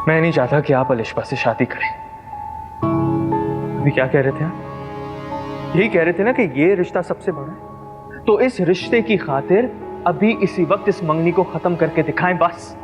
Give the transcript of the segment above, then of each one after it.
मैं नहीं चाहता कि आप अलिशबा से शादी करें। अभी क्या कह रहे थे आप? यही कह रहे थे ना कि ये रिश्ता सबसे बड़ा है, तो इस रिश्ते की खातिर अभी इसी वक्त इस मंगनी को खत्म करके दिखाएं बस।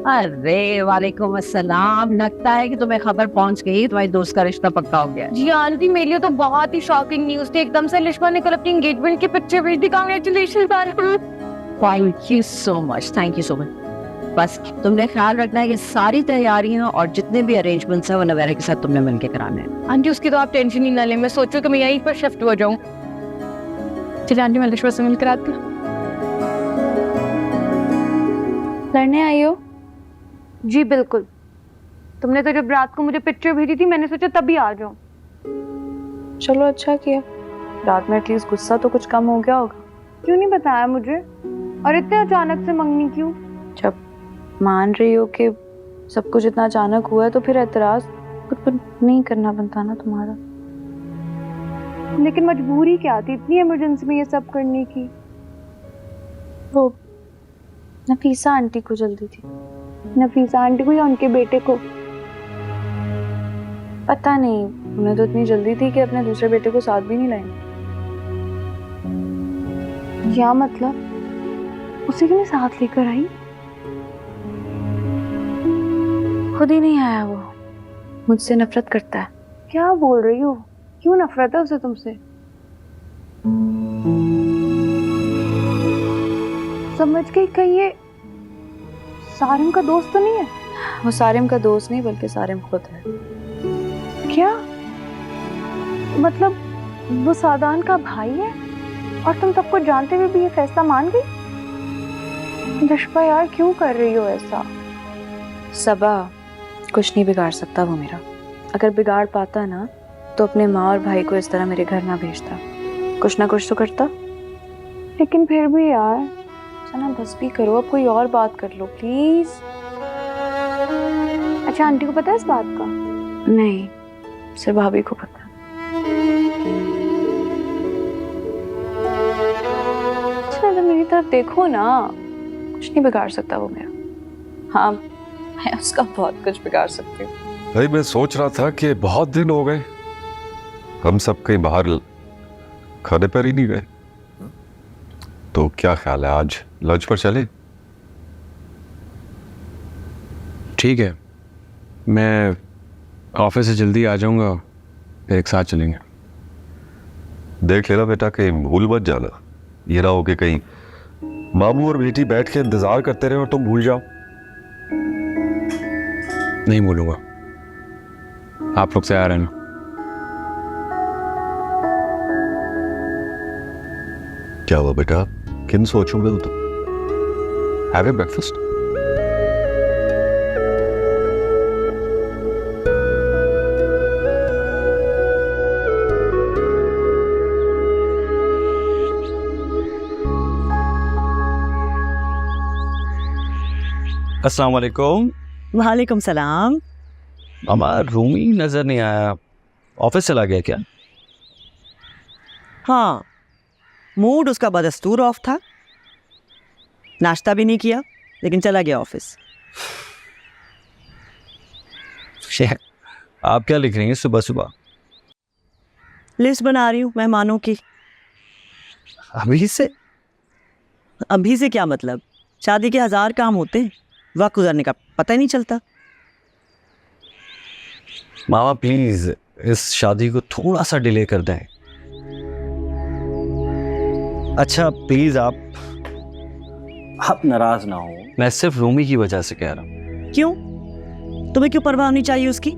अरे वालेकुम अस्सलाम। लगता है कि तुम्हें खबर पहुंच गई, तुम्हारी दोस्त का रिश्ता पक्का हो गया। जी आंटी, मेरे लिए तो बहुत ही शॉकिंग न्यूज थी। एकदम से लिश्मा ने कल अपनी एंगेजमेंट की पिक्चर भेज दी। Congratulation. Thank you so much, thank you so much. बस तुमने ख्याल रखना है कि सारी तैयारियां और जितने भी अरेंजमेंट्स हैं वो नवेरा के साथ तुमने मिलकर कराने हैं। आंटी उसकी तो आप टेंशन ही ना लें। मैं सोचू कि मैं यहीं पर शिफ्ट हो जाऊं। चलिए आंटी, मैं लिश्मा से मिलकर आती हूँ। लड़ने आई हो? जी बिल्कुल। तुमने तो जब रात को मुझे पिक्चर भेजी थी, मैंने सोचा तभी आ जाऊं। चलो अच्छा किया, रात में एटलीस्ट गुस्सा तो कुछ कम हो गया होगा। क्यों नहीं बताया मुझे? और इतने अचानक से मंगनी क्यों? जब मान रही हो कि सब कुछ इतना अचानक हुआ है तो फिर एतराज खुद पर नहीं करना बनता ना तुम्हारा। लेकिन मजबूरी क्या थी इतनी इमरजेंसी में ये सब करने की? वो नफीसा आंटी को जल्दी थी। नफीसा आंटी को या उनके बेटे को? पता नहीं, उन्हें तो इतनी जल्दी थी कि अपने दूसरे बेटे को साथ भी नहीं लाए। क्या मतलब? उसे क्यों नहीं साथ लेकर आई? खुद ही नहीं आया वो, मुझसे नफरत करता है। क्या बोल रही हो? क्यों नफरत है उसे तुमसे? समझ गई, कहीं ये सारिम का दोस्त तो नहीं है? वो सारिम का दोस्त नहीं बल्कि सारिम खुद है। क्या मतलब वो सादान का भाई है? और तुम सबको जानते हुए भी ये फैसला मान गई? लिश्मा यार, क्यों कर रही हो ऐसा? सबा, कुछ नहीं बिगाड़ सकता वो मेरा। अगर बिगाड़ पाता ना तो अपने माँ और भाई को इस तरह मेरे घर ना भेजता, कुछ ना कुछ तो करता। लेकिन फिर भी यार। सना बस भी करो, अब कोई और बात कर लो प्लीज। अच्छा, आंटी को पता है इस बात का? नहीं, सिर्फ भाभी को पता। अच्छा तो मेरी तरफ देखो ना, कुछ नहीं बिगाड़ सकता वो मेरा। हाँ, मैं उसका बहुत कुछ बिगाड़ सकती हूँ। भाई मैं सोच रहा था कि बहुत दिन हो गए हम सब कहीं बाहर खाने पर ही नहीं गए, तो क्या ख्याल है आज लंच पर चले? ठीक है, मैं ऑफिस से जल्दी आ जाऊंगा, फिर एक साथ चलेंगे। देख लेना बेटा, कहीं भूल मत जाना। ये ना हो कि कहीं मामू और बेटी बैठ के इंतजार करते रहे और तुम भूल जाओ। नहीं भूलूंगा, आप लोग तैयार हैं ना? क्या हुआ बेटा, किन सोचोगे हो तुम? Have a breakfast. अस्सलाम वालेकुम। वालेकुम सलाम। हमारा रूम ही नजर नहीं आया, ऑफिस चला गया क्या? हाँ, मूड उसका बदस्तूर ऑफ था, नाश्ता भी नहीं किया लेकिन चला गया ऑफिस। आप क्या लिख रही हैं सुबह सुबह? लिस्ट बना रही हूँ मेहमानों की। अभी से? अभी से क्या मतलब? शादी के 1000 काम होते हैं, वक्त गुजरने का पता ही नहीं चलता। मामा प्लीज इस शादी को थोड़ा सा डिले कर दें। अच्छा प्लीज आप नाराज ना हो, मैं सिर्फ रूमी की वजह से कह रहा हूँ। क्यों? तुम्हें क्यों परवाह होनी चाहिए उसकी?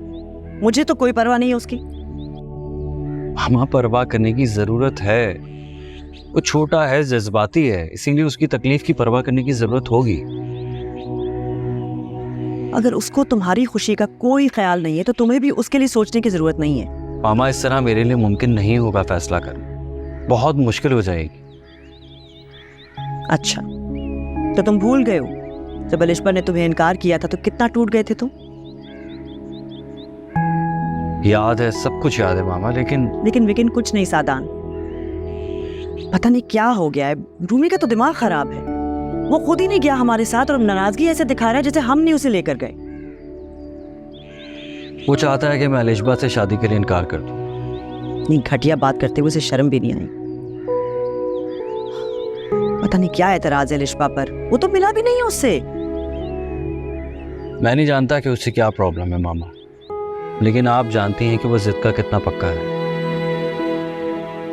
मुझे तो कोई परवाह नहीं है उसकी। मामा परवाह करने की जरूरत है, वो छोटा है, जज्बाती है, इसीलिए उसकी तकलीफ की परवाह करने की जरूरत होगी। अगर उसको तुम्हारी खुशी का कोई ख्याल नहीं है तो तुम्हें भी उसके लिए सोचने की जरूरत नहीं है। मामा इस तरह मेरे लिए मुमकिन नहीं होगा फैसला करना, बहुत मुश्किल हो जाएगी। अच्छा, तो तुम भूल गए हो जब अलिशबा ने तुम्हें इनकार किया था तो कितना टूट गए थे तुम? याद है, सब कुछ याद है मामा, लेकिन कुछ नहीं सादान। पता नहीं क्या हो गया है, रूमी का तो दिमाग खराब है। वो खुद ही नहीं गया हमारे साथ और नाराजगी ऐसे दिखा रहा है जैसे हम नहीं उसे लेकर गए। वो चाहता है कि मैं अलिशबा से शादी के लिए इनकार कर दूं। नहीं, घटिया बात करते हुए उसे शर्म भी नहीं आई। पता नहीं क्या एतराज है अलिशबा पर, वो तो मिला भी नहीं है उससे। मैं नहीं जानता कि उससे क्या प्रॉब्लम है मामा, लेकिन आप जानती हैं कि वो जिद का कितना पक्का है।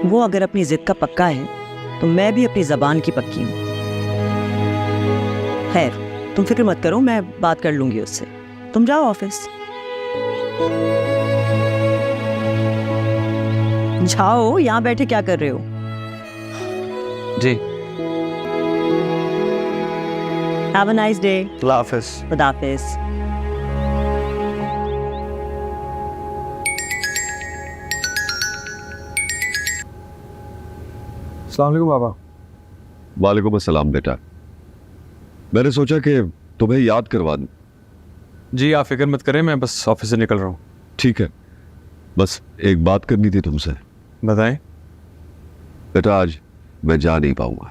वो अगर अपनी जिद का पक्का है तो मैं भी अपनी जबान की पक्की हूँ। खैर, तुम फिक्र मत करो, मैं बात कर लूंगी उससे। तुम जाओ ऑफिस। जाओ, यहाँ बैठे क्या कर रहे हो? जी, हैव अ नाइस डे। अल्लाह हाफिज। खुदा हाफिज। अस्सलाम वालेकुम बाबा। वालेकुम अस्सलाम बेटा। मैंने सोचा कि तुम्हें याद करवा दूं। जी आप फिक्र मत करें, मैं बस ऑफिस से निकल रहा हूँ। ठीक है, बस एक बात करनी थी तुमसे। बताएं। बेटा आज मैं जा नहीं पाऊंगा।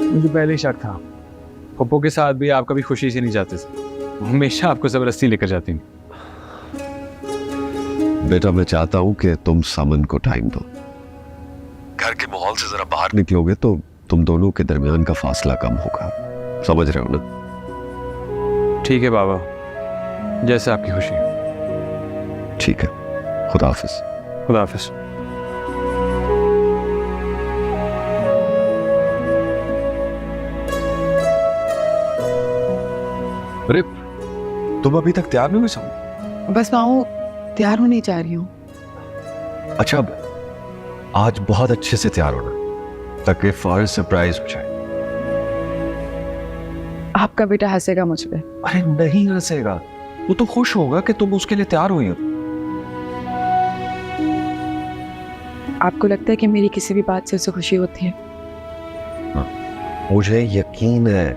मुझे पहले ही शक था, पप्पो के साथ भी आप कभी खुशी से नहीं जाते थे, वो हमेशा आपको जबरदस्ती लेकर जाती हैं। बेटा मैं चाहता हूं कि तुम सामन को टाइम दो। घर के माहौल से जरा बाहर निकलोगे तो तुम दोनों के दरमियान का फासला कम होगा, समझ रहे हो ना? ठीक है बाबा, जैसे आपकी खुशी। ठीक है, खुदा हाफिज। खुदा हाफिज। अरे तुम अभी तक तैयार नहीं हुई सामन? बस माऊ तैयार होने जा रही हूँ। अच्छा, अब आज बहुत अच्छे से तैयार होना ताकि फौरन सरप्राइज हो जाए। आपका बेटा हंसेगा मुझ पे। अरे नहीं हंसेगा, वो तो खुश होगा कि तुम उसके लिए तैयार हुई हो। आपको लगता है कि मेरी किसी भी बात से उसे खुशी होती है? मुझे यकीन है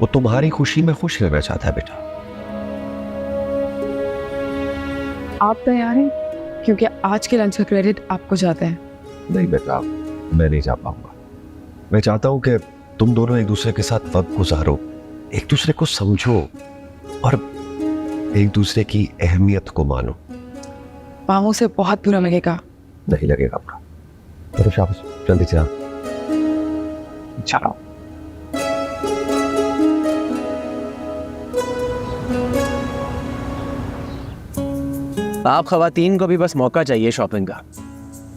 वो तुम्हारी खुशी में खुश रहना चाहता है बेटा। आप तैयार हैं? क्योंकि आज के लंच का क्रेडिट आपको जाता है। नहीं बेटा, मैं नहीं जा पाऊंगा। मैं चाहता हूं कि तुम दोनों एक दूसरे के साथ वक्त गुजारो, एक दूसरे को समझो और एक दूसरे की अहमियत को मानो। मामू से बहुत बुरा लगेगा। नहीं लगेगा बुरा। चलो शाबाश, जल्दी से आओ। चलो। आप खवातीन को भी बस मौका चाहिए शॉपिंग का।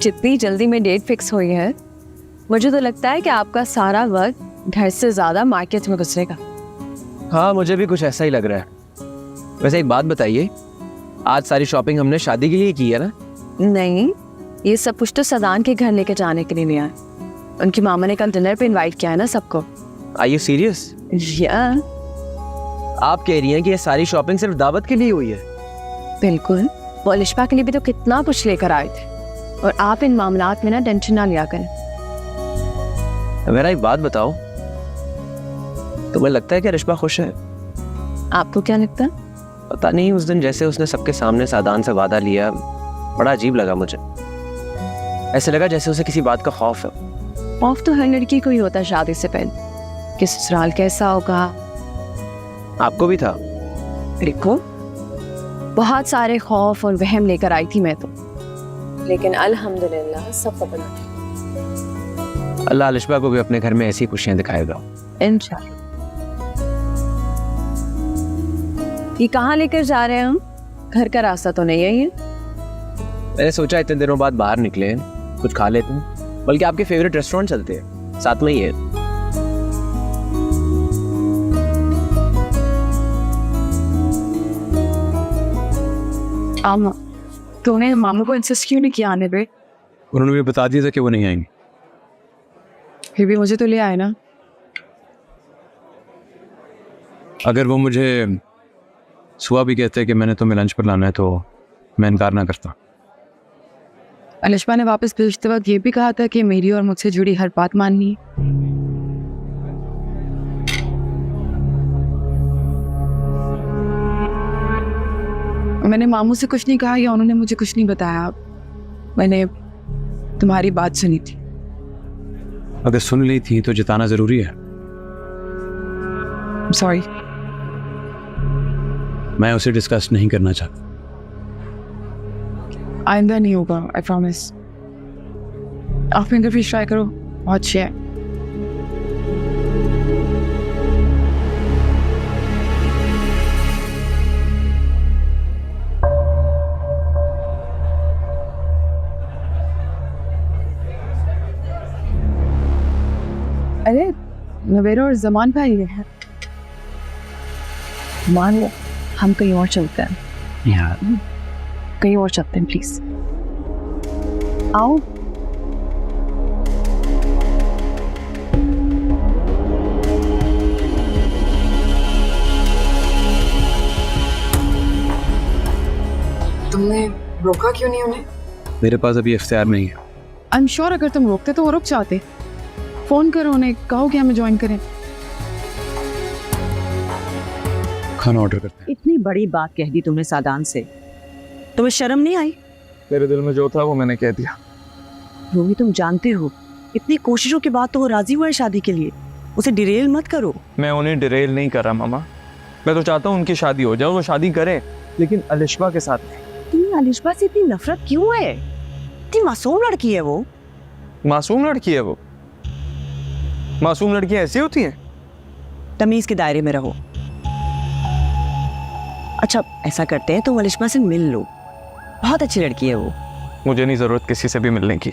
जितनी जल्दी में डेट फिक्स हुई है, मुझे तो लगता है कि आपका सारा वक्त घर से ज्यादा मार्केट में गुजरेगा। हाँ, मुझे भी कुछ ऐसा ही लग रहा है। वैसे एक बात बताइए, आज सारी शॉपिंग हमने शादी के लिए की है ना? नहीं, ये सब कुछ तो सदान के घर लेके जाने के लिए लिया है। उनकी मामा ने कल डिनर पे इनवाइट किया है ना सबको। Are you serious? या आप कह रही हैं कि ये सारी शॉपिंग सिर्फ दावत के लिए हुई है? बिल्कुल, वो अलिशबा के लिए भी तो कितना कुछ लेकर आए थे। और आप इन मामलात में ना टेंशन ना लिया करें। मेरा एक बात बताओ, तुम्हें लगता है कि अलिशबा खुश है? आपको क्या लगता है? पता नहीं, उस दिन जैसे उसने सबके सामने सादान से वादा लिया, बड़ा अजीब लगा मुझे। ऐसे लगा जैसे उसे किसी बात का खौफ है। खौफ तो हर लड़की को ही होता है शादी से पहले, कि ससुराल कैसा होगा। आपको भी था? देखो, बहुत सारे खौफ और वहम लेकर आई थी मैं तो, लेकिन अल्हम्दुलिल्लाह सब पता। अल्लाह अलिशबा को भी अपने घर में ऐसी खुशियां दिखाएगा इंशाल्लाह। ये कहाँ लेकर जा रहे हैं हम? घर का रास्ता तो नहीं है ये। मैंने सोचा इतने दिनों बाद बाहर निकले, कुछ खा लेते हैं, बल्कि आपके फेवरेट रेस्टोरेंट चलते हैं, साथ में ही है। आमा तूने मामू को इंसिस्ट क्यों नहीं किया आने पे? उन्होंने मुझे बता दिया था कि वो नहीं आएंगे। फिर भी मुझे तो ले आए ना। अगर वो मुझे सुबह भी कहते कि मैंने तुम्हें लंच पर लाना है तो मैं इनकार ना करता। अलिशबा ने वापस भेजते वक्त ये भी कहा था कि मेरी और मुझसे जुड़ी हर बात माननी है। मैंने मामू से कुछ नहीं कहा या उन्होंने मुझे कुछ नहीं बताया। मैंने तुम्हारी बात सुनी थी। अगर सुन ली थी तो जिताना जरूरी है। सॉरी। मैं उसे डिस्कस नहीं करना चाहता। आइंदा नहीं होगा, आई प्रॉमिस। आप फिंगर फिश ट्राई करो, बहुत अच्छी है। अरे नवेरा और जमान भाई है। मान लो हम कहीं और चलते हैं। यार कहीं और चलते हैं प्लीज। आओ। तुमने रोका क्यों नहीं उन्हें? मेरे पास अभी इख्तियार नहीं है। आई एम श्योर अगर तुम रोकते तो वो रुक जाते। फोन करो उन्हें, कहो कि हमें ज्वाइन करें। खाना ऑर्डर करते हैं। इतनी बड़ी बात कह दी तुमने सादान से, तुम्हें शर्म नहीं आई? मेरे दिल में जो था वो मैंने कह दिया। रूमी तुम जानते हो इतनी कोशिशों के बाद तो वो राजी हुआ है शादी के लिए, उसे डिरेल मत करो। मैं उन्हें डिरेल नहीं कर रहा मामा, मैं तो चाहता हूँ उनकी शादी हो जाए, वो शादी करें, लेकिन अलिशबा के साथ नहीं। तुम्हें अलिशबा से इतनी नफरत क्यों है? इतनी मासूम लड़की है वो। मासूम लड़की है वो? मासूम लड़कियां ऐसी होती हैं? तमीज के दायरे में रहो। अच्छा ऐसा करते हैं, तुम अलिशबा से मिल लो, बहुत अच्छी लड़की है वो। मुझे नहीं जरूरत किसी से भी मिलने की।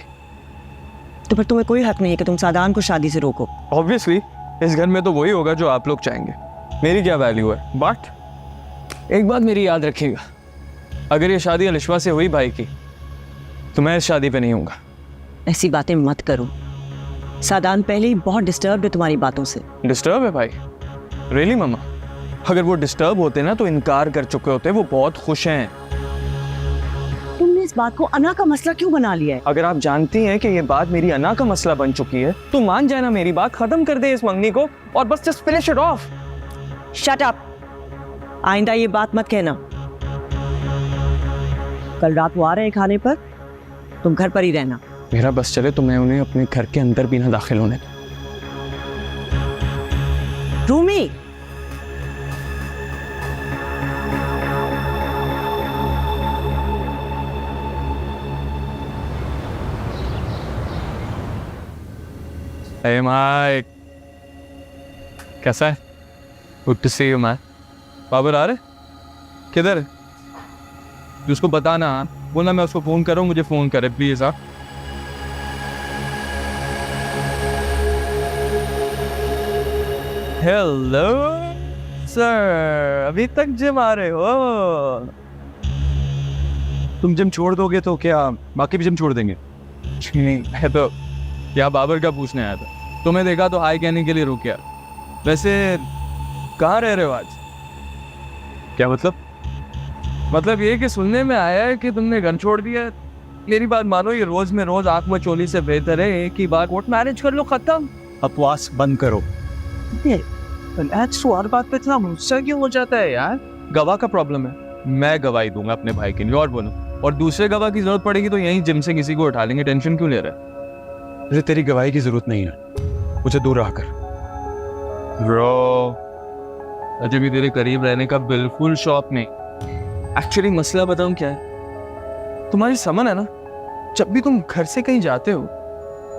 तो फिर तुम्हें कोई हक नहीं है कि तुम सादान को शादी से रोको। ऑब्वियसली इस घर में तो वही होगा जो आप लोग चाहेंगे, मेरी क्या वैल्यू है। बट एक बात मेरी याद रखिएगा, अगर ये शादी अलिशबा से हुई भाई की तो मैं इस शादी पे नहीं हूँगा। ऐसी बातें मत करो, सादान पहले ही बहुत डिस्टर्ब है तुम्हारी बातों से। डिस्टर्ब है भाई? रियली मामा? अगर वो डिस्टर्ब होते ना तो इनकार कर चुके होते, वो बहुत खुश हैं। तुमने इस बात को अना का मसला क्यों बना लिया है? अगर आप जानती हैं कि ये बात मेरी अना का मसला बन चुकी है तो मान जाए ना, मेरी बात खत्म कर दे इस मंगनी को और बस just finish it of. Shut up, आइंदा ये बात मत कहना। कल रात वो आ रहे हैं खाने पर, तुम घर पर ही रहना। मेरा बस चले तो मैं उन्हें अपने घर के अंदर भी ना दाखिल होने दूं। रूमी Hey Mike, कैसा है? Good to see you man. Babar आ रहे? किधर? उसको बताना, बोलना मैं उसको फोन कर रहा हूँ, मुझे फोन करे प्लीज। हाँ हेलो सर, अभी तक जिम आ रहे हो? तुम जिम छोड़ दोगे तो क्या बाकी भी जिम छोड़ देंगे? नहीं, मैं तो क्या बाबर का पूछने आया था। तुम्हें देखा तो हाई कहने के लिए रुक गया। वैसे कहाँ रह रहे हो आज? क्या मतलब? मतलब ये कि सुनने में आया है कि तुमने घर छोड़ दिया है। मेरी बात मानो, ये रोज में रोज आंख में चोली से बेहतर है एक ही बार कोर्ट मैरिज कर लो, खत्म। अपवास बंद करो। हर बात पे इतना गुस्सा क्यों हो जाता है यार? गवाह का प्रॉब्लम है, मैं गवाही दूंगा अपने भाई के लिए। और बोलो, और दूसरे गवाह की जरूरत पड़ेगी तो यहीं जिम से किसी को उठा लेंगे। टेंशन क्यों ले रहा है? मुझे तेरी गवाही की जरूरत नहीं है, मुझे दूर रह कर। ब्रो, अजय भी तेरे करीब रहने का बिल्कुल शौक नहीं। एक्चुअली मसला बताऊं क्या है? तुम्हारी समन है ना, जब भी तुम घर से कहीं जाते हो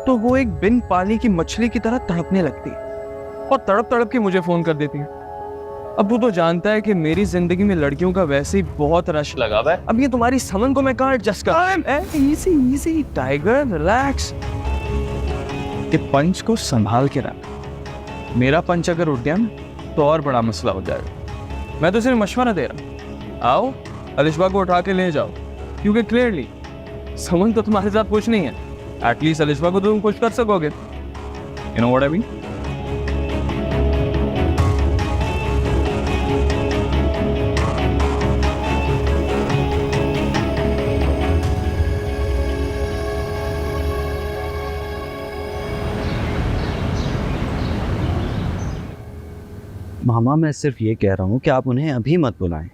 तो वो एक बिन पानी की मछली की तरह तड़पने लगती है और तड़प तड़प के मुझे फोन कर देती है। अब वो तो जानता है कि मेरी जिंदगी में लड़कियों का वैसे ही बहुत रश लगा हुआ है। अब ये तुम्हारी समन को मैं कहाँ एडजस्ट कर? Easy easy tiger, relax. कि पंच को संभाल के रख। मेरा पंच अगर उठ गया ना तो और बड़ा मसला हो जाएगा। मैं तो सिर्फ मशवरा दे रहा हूँ। आओ अलिशबा को उठा के ले जाओ, क्योंकि क्लियरली समन तो तुम्हारे साथ कुछ नहीं है। एटलीस्ट अलिशबा को तुम कुछ कर सकोगे। You know what I mean? मामा मैं सिर्फ ये कह रहा हूँ कि आप उन्हें अभी मत बुलाएं।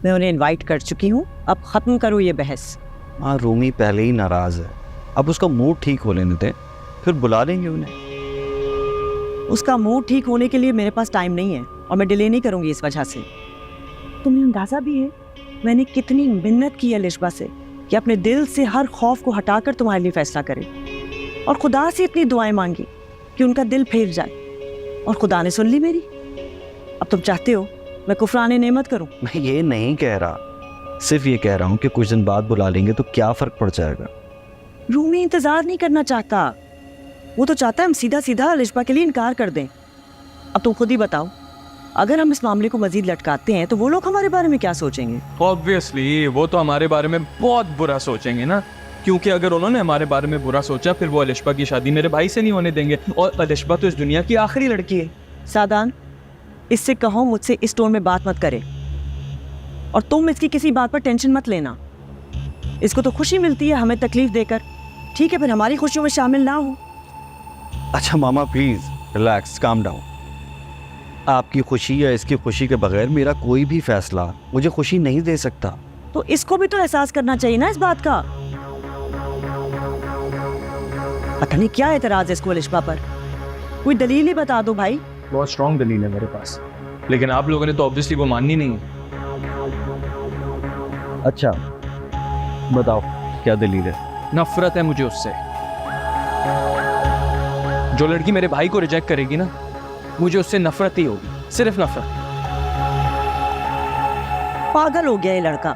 मैं उन्हें इनवाइट कर चुकी हूँ, अब ख़त्म करो ये बहस। हाँ, रूमी पहले ही नाराज़ है, अब उसका मूड ठीक हो लेने दें, फिर बुला लेंगे उन्हें। उसका मूड ठीक होने के लिए मेरे पास टाइम नहीं है और मैं डिले नहीं करूँगी इस वजह से। तुम्हें अंदाज़ा भी है मैंने कितनी मिन्नत की है लिशबा से कि अपने दिल से हर खौफ को हटाकर तुम्हारे लिए फैसला करे, और खुदा से इतनी दुआएं मांगी कि उनका दिल फेर जाए, और खुदा ने सुन ली मेरी। अब तुम चाहते हो मैं कुफराने नेमत करूं? मैं ये नहीं कह रहा, सिर्फ ये कह रहा हूँ कि कुछ दिन बाद बुला लेंगे तो क्या फ़र्क पड़ जाएगा। रूमी इंतज़ार नहीं करना चाहता, वो तो चाहता है हम सीधा सीधा लिशबा के लिए इनकार कर दें। अब तुम खुद ही बताओ, अगर हम इस मामले को मजीद लटकाते हैं तो वो लोग हमारे बारे में क्या सोचेंगे? ऑब्वियसली वो तो हमारे बारे में बहुत बुरा सोचेंगे ना, क्योंकि अगर उन्होंने हमारे बारे में बुरा सोचा फिर वो अलिशबा की शादी मेरे भाई से नहीं होने देंगे, और अलिशबा तो इस दुनिया की आखिरी लड़की है। सादान, इससे कहो मुझसे इस टोन में बात मत करे, और तुम इसकी किसी बात पर टेंशन मत लेना। इसको तो खुशी मिलती है हमें तकलीफ देकर, ठीक है, फिर हमारी खुशियों में शामिल ना हो। अच्छा मामा प्लीज़ रिलैक्स, काम डाउन। आपकी खुशी या इसकी खुशी के बगैर मेरा कोई भी फैसला मुझे खुशी नहीं दे सकता। तो इसको भी तो एहसास करना चाहिए ना इस बात का। पता नहीं क्या एतराज है इसको अलिशबा पर, कोई दलील ही बता दो भाई। बहुत स्ट्रॉन्ग दलील है मेरे पास, लेकिन आप लोगों ने तो ऑब्वियसली वो माननी नहीं है। अच्छा बताओ क्या दलील है? नफरत है मुझे उससे। जो लड़की मेरे भाई को रिजेक्ट करेगी ना, मुझे उससे नफरत ही होगी, सिर्फ नफरत। पागल हो गया ये लड़का।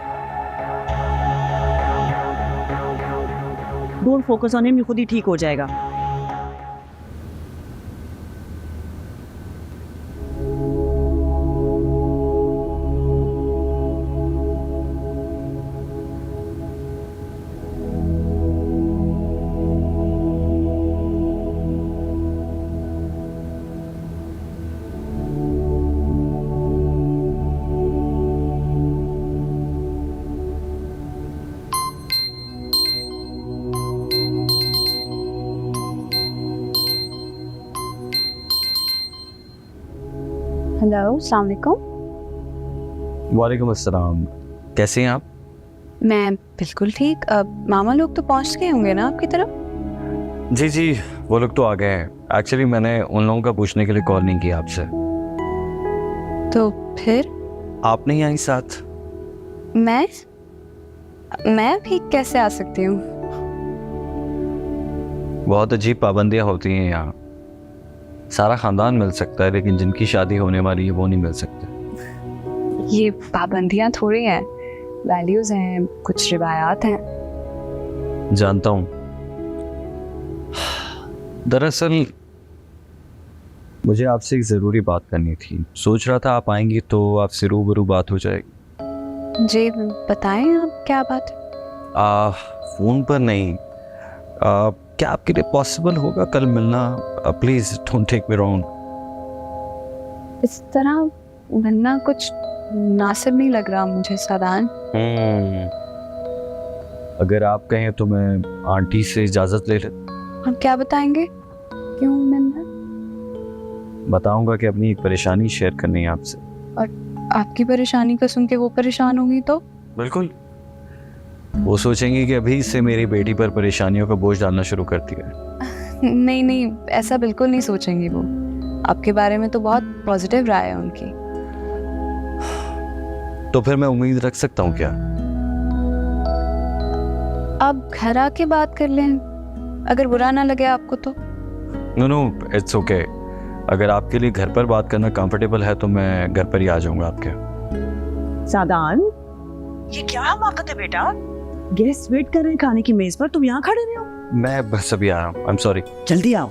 डोंट फोकस ऑन हिम, ये खुद ही ठीक हो जाएगा। हेलो, अस्सलाम वालेकुम। वालेकुम अस्सलाम, कैसे हैं आप? मैं बिल्कुल ठीक। मामा लोग तो पहुंच गए होंगे ना आपकी तरफ? जी जी, वो लोग तो आ गए हैं। एक्चुअली मैंने उन लोगों का पूछने के लिए कॉल नहीं किया आपसे। तो फिर आप नहीं आई साथ? मैं भी कैसे आ सकती हूँ? बहुत अजीब पाबंदियां होती हैं यहाँ। सारा खानदान मिल सकता है लेकिन जिनकी शादी होने वाली है वो नहीं मिल सकते। ये पाबंदियाँ थोड़ी हैं, वैल्यूज हैं, कुछ रिवायात हैं। जानता हूँ। दरअसल मुझे आपसे एक ज़रूरी बात करनी थी। सोच रहा था आप आएंगी तो आपसे रूबरू बात हो जाएगी। जी बताएं, आप क्या बात? फ़ोन पर नहीं। क्या आपके लिए पॉसिबल होगा कल मिलना? Please don't take me wrong. इस तरह मिलना कुछ मुनासिब नहीं लग रहा मुझे सादान। अगर आप कहें तो मैं आंटी से इजाज़त ले लेता। आप क्या बताएंगे? क्यों मिलना? बताऊंगा कि अपनी एक परेशानी शेयर करनी है आपसे। और आपकी परेशानी को सुन के वो परेशान होंगी तो? बिल्कुल, वो सोचेंगे कि अभी से मेरी बेटी पर परेशानियों का बोझ डालना शुरू कर दिया है। नहीं नहीं, ऐसा बिल्कुल नहीं सोचेंगी वो। आपके बारे में तो बहुत पॉजिटिव राय है उनकी। तो फिर मैं उम्मीद रख सकता हूँ क्या? आप घर आके बात कर लें, अगर बुरा ना लगे आपको तो। No it's okay. अगर आपके लिए घर पर बात करना कंफर्टेबल है तो मैं घर पर ही आ जाऊंगा आपके। सादान, ये क्या हमाकत है बेटा? गेस्ट वेट कर रहे हैं खाने की मेज पर, तुम यहाँ खड़े रहे हो? मैं बस अभी आया हूँ, आई एम सॉरी। जल्दी आओ।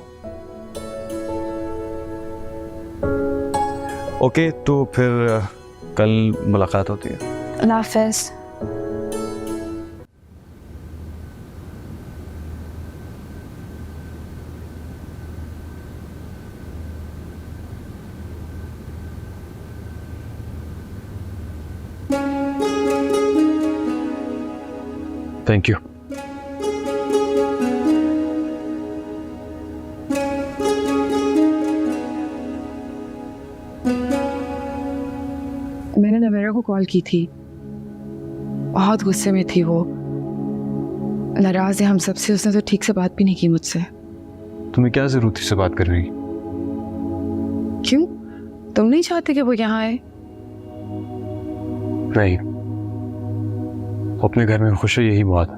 ओके, तो फिर कल मुलाकात होती है। अल्लाह हाफ़िज़। Thank you. मैंने नवेरा को कॉल की थी, बहुत गुस्से में थी वो, नाराज है हम सबसे। उसने तो ठीक से बात भी नहीं की मुझसे। तुम्हें क्या जरूरत थी से बात करने की? क्यों, तुम नहीं चाहते कि वो यहाँ आए? नहीं, वो अपने घर में खुश है, यही बात है।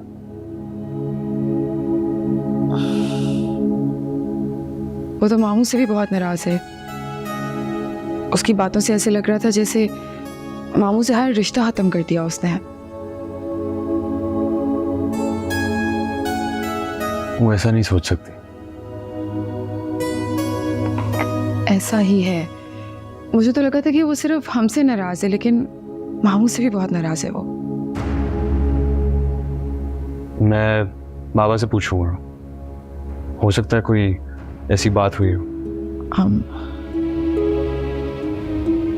वो तो मामू से भी बहुत नाराज है। उसकी बातों से ऐसे लग रहा था जैसे मामू से हर रिश्ता खत्म कर दिया उसने। वो ऐसा नहीं सोच सकती। ऐसा ही है। मुझे तो लगा था कि वो सिर्फ हमसे नाराज है, लेकिन मामू से भी बहुत नाराज है वो। मैं बाबा से पूछूंगा, हो सकता है कोई ऐसी बात हुई हो।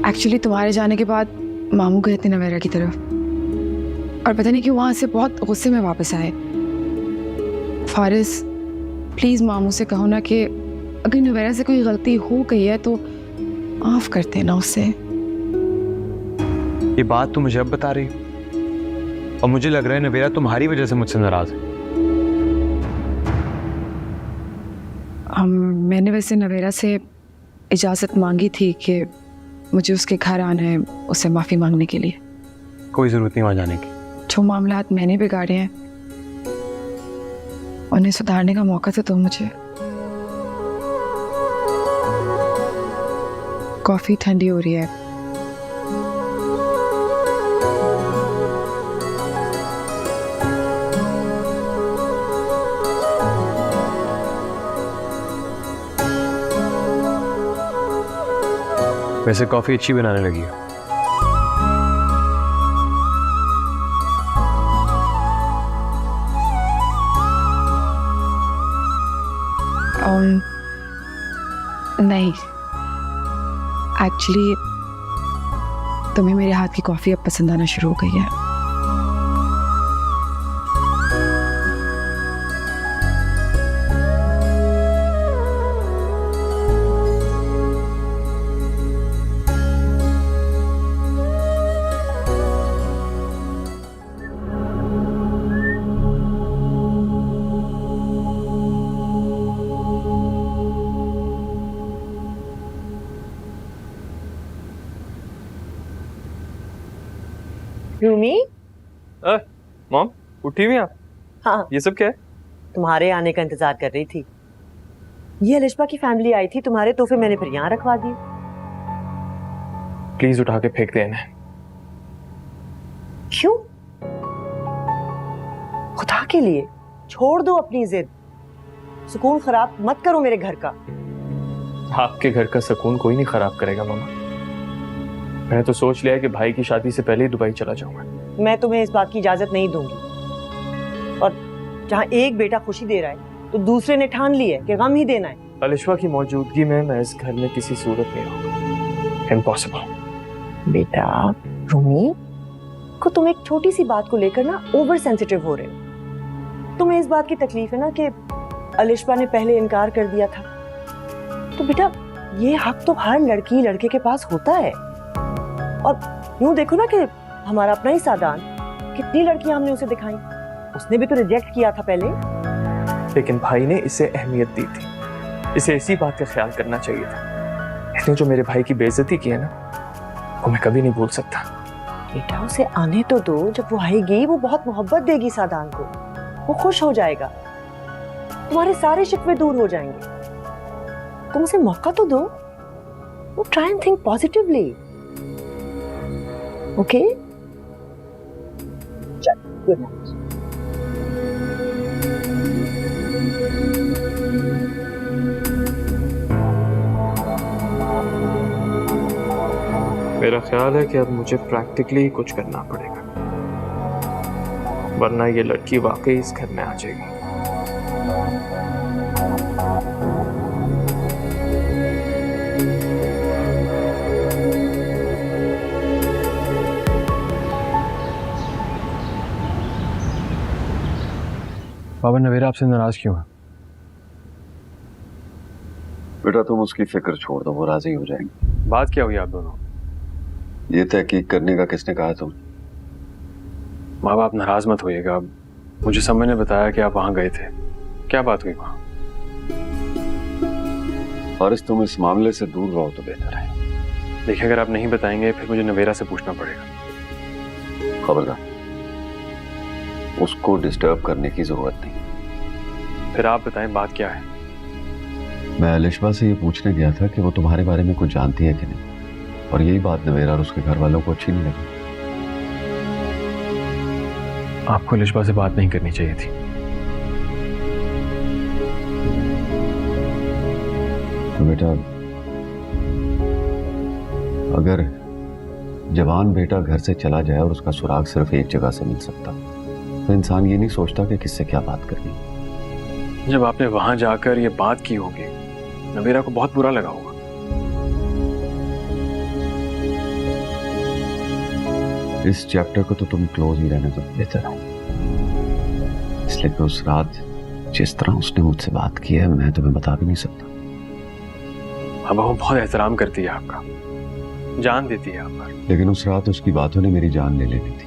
एक्चुअली तुम्हारे जाने के बाद मामू गए थे नवेरा की तरफ, और पता नहीं क्यों वहां से बहुत गुस्से में वापस आए। फारिस, प्लीज मामू से कहो ना कि अगर नवेरा से कोई गलती हो गई है तो माफ कर देना उसे। ये बात तुम मुझे अब बता रही, और मुझे लग रहा है नवेरा तुम्हारी वजह से मुझसे नाराज है। मैंने वैसे नवेरा से इजाज़त मांगी थी कि मुझे उसके घर आना है उससे माफ़ी मांगने के लिए। कोई जरूरत नहीं वहां जाने की। जो मामलात मैंने बिगाड़े हैं उन्हें सुधारने का मौका तो दो मुझे। कॉफ़ी ठंडी हो रही है। वैसे कॉफी अच्छी बनाने लगी है। नहीं, एक्चुअली तुम्हें मेरे हाथ की कॉफ़ी अब पसंद आना शुरू हो गई है। रूमी, मॉम उठी हुई आप? हाँ, ये सब क्या है? तुम्हारे आने का इंतजार कर रही थी। ये अलिशबा की फैमिली आई थी, तुम्हारे तोहफे मैंने फिर यहाँ रखवा दिए। प्लीज उठा के फेंक देना। क्यों? खुदा के लिए छोड़ दो अपनी जिद। सुकून खराब मत करो मेरे घर का। आपके घर का सुकून कोई नहीं खराब करेगा मामा। मैंने तो सोच लिया है कि भाई की शादी से पहले ही दुबई चला जाऊंगा। मैं तुम्हें इस बात की इजाजत नहीं दूंगी। और जहाँ एक बेटा खुशी दे रहा है तो दूसरे ने ठान ली है कि गम ही देना है। अलिशवा की मौजूदगी में मैं इस घर में किसी सूरत नहीं रहूंगा। इम्पॉसिबल। बेटा रूमी को तुम एक छोटी सी बात को लेकर ना ओवर सेंसिटिव हो रहे हो। तुम्हें इस बात की तकलीफ है ना कि अलिशबा ने पहले इनकार कर दिया था। तो बेटा ये हक तो हर लड़की लड़के के पास होता है। और यूं देखो ना कि हमारा अपना ही सादान, कितनी लड़कियां हमने उसे दिखाई, उसने भी तो रिजेक्ट किया था पहले। लेकिन भाई ने इसे अहमियत दी थी। इसे इसी बात का ख्याल करना चाहिए था। इसने जो मेरे भाई की बेइज्जती की है ना, वो मैं कभी नहीं भूल सकता। बेटा उसे आने तो दो, जब वो आएगी वो बहुत मोहब्बत देगी सादान को, वो खुश हो जाएगा, तुम्हारे सारे शिकवे दूर हो जाएंगे। तुम उसे मौका तो दो। Try and think positively. Okay, चल गुड नाइट। मेरा ख्याल है कि अब मुझे प्रैक्टिकली ही कुछ करना पड़ेगा, वरना ये लड़की वाकई इस घर में आ जाएगी। बाबा नवेरा आपसे नाराज क्यों है? बेटा तुम उसकी फिक्र छोड़ दो, वो राजी हो जाएंगे। बात क्या हुई आप दोनों? ये तहकीक करने का किसने कहा तुम? माँ बाप नाराज मत होइएगा। मुझे समय ने बताया कि आप वहां गए थे, क्या बात हुई वहां? और तुम इस मामले से दूर रहो तो बेहतर है। देखिए अगर आप नहीं बताएंगे फिर मुझे नवेरा से पूछना पड़ेगा। खबरदार, उसको डिस्टर्ब करने की जरूरत नहीं। फिर आप बताएं बात क्या है? मैं अलिशबा से ये पूछने गया था कि वो तुम्हारे बारे में कुछ जानती है कि नहीं, और यही बात नवेरा और उसके घर वालों को अच्छी नहीं लगी। आपको अलिशबा से बात नहीं करनी चाहिए थी। तो बेटा, अगर जवान बेटा घर से चला जाए और उसका सुराग सिर्फ एक जगह से मिल सकता, तो इंसान ये नहीं सोचता कि किससे क्या बात करनी। जब आपने वहां जाकर ये बात की होगी, नवेरा को बहुत बुरा लगा होगा। इस चैप्टर को तो तुम क्लोज ही रहने दो, बेहतर है। इसलिए कि उस रात जिस तरह उसने मुझसे बात की है, मैं तुम्हें बता भी नहीं सकता। अब वो बहुत एहतराम करती है आपका, जान देती है आप पर। लेकिन उस रात उसकी बातों ने मेरी जान ले लेनी थी।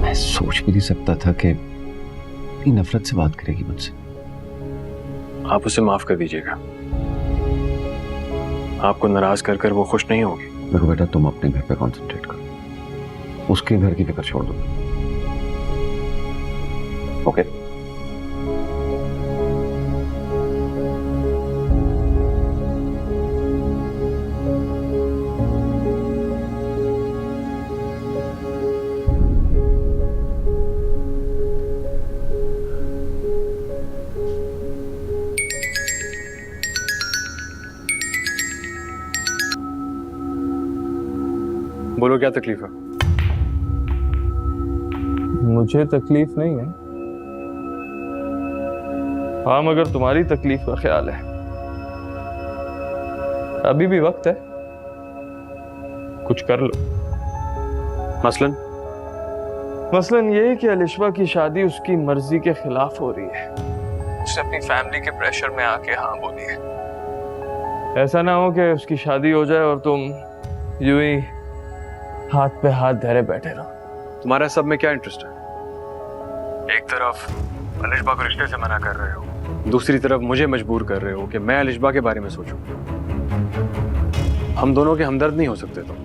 मैं सोच भी नहीं सकता था कि इतनी नफरत से बात करेगी मुझसे। आप उसे माफ कर दीजिएगा। आपको नाराज कर कर वो खुश नहीं होगी। देखो बेटा, तुम अपने घर पे कंसंट्रेट करो, उसके घर की फिक्र छोड़ दो। ओके? बोलो क्या तकलीफ है? मुझे तकलीफ नहीं है, हाँ मगर तुम्हारी तकलीफ का ख्याल है। अभी भी वक्त है, कुछ कर लो। मसलन ये कि अलिशबा की शादी उसकी मर्जी के खिलाफ हो रही है। उसने अपनी फैमिली के प्रेशर में आके हाँ बोली है। ऐसा ना हो कि उसकी शादी हो जाए और तुम यूं ही हाथ पे हाथ धरे बैठे रहो। तुम्हारा सब में क्या इंटरेस्ट है? एक तरफ अलिशबा को रिश्ते से मना कर रहे हो, दूसरी तरफ मुझे मजबूर कर रहे हो कि मैं अलिशबा के बारे में सोचूं। हम दोनों के हमदर्द नहीं हो सकते तुम।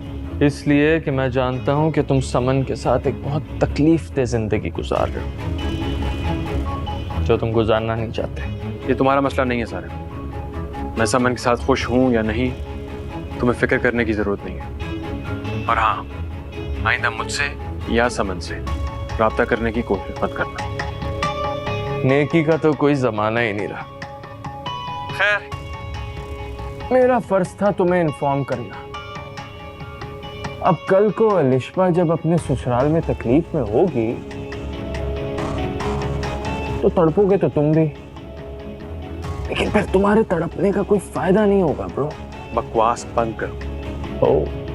इसलिए कि मैं जानता हूं कि तुम समन के साथ एक बहुत तकलीफदेह जिंदगी गुजार रहे हो, जो तुम गुजारना नहीं चाहते। ये तुम्हारा मसला नहीं है सारे। मैं समन के साथ खुश हूं या नहीं, तुम्हें फिक्र करने की जरूरत नहीं है। और हाँ, आइंदा मुझसे या समन से राब्ता करने की कोशिश मत करना। नेकी का तो कोई जमाना ही नहीं रहा। खैर, मेरा फर्ज था तुम्हें इन्फॉर्म करना। अब कल को अलिशबा जब अपने ससुराल में तकलीफ में होगी तो तड़पोगे तो तुम भी, लेकिन फिर तुम्हारे तड़पने का कोई फायदा नहीं होगा ब्रो। बकवास बंद करो। ओह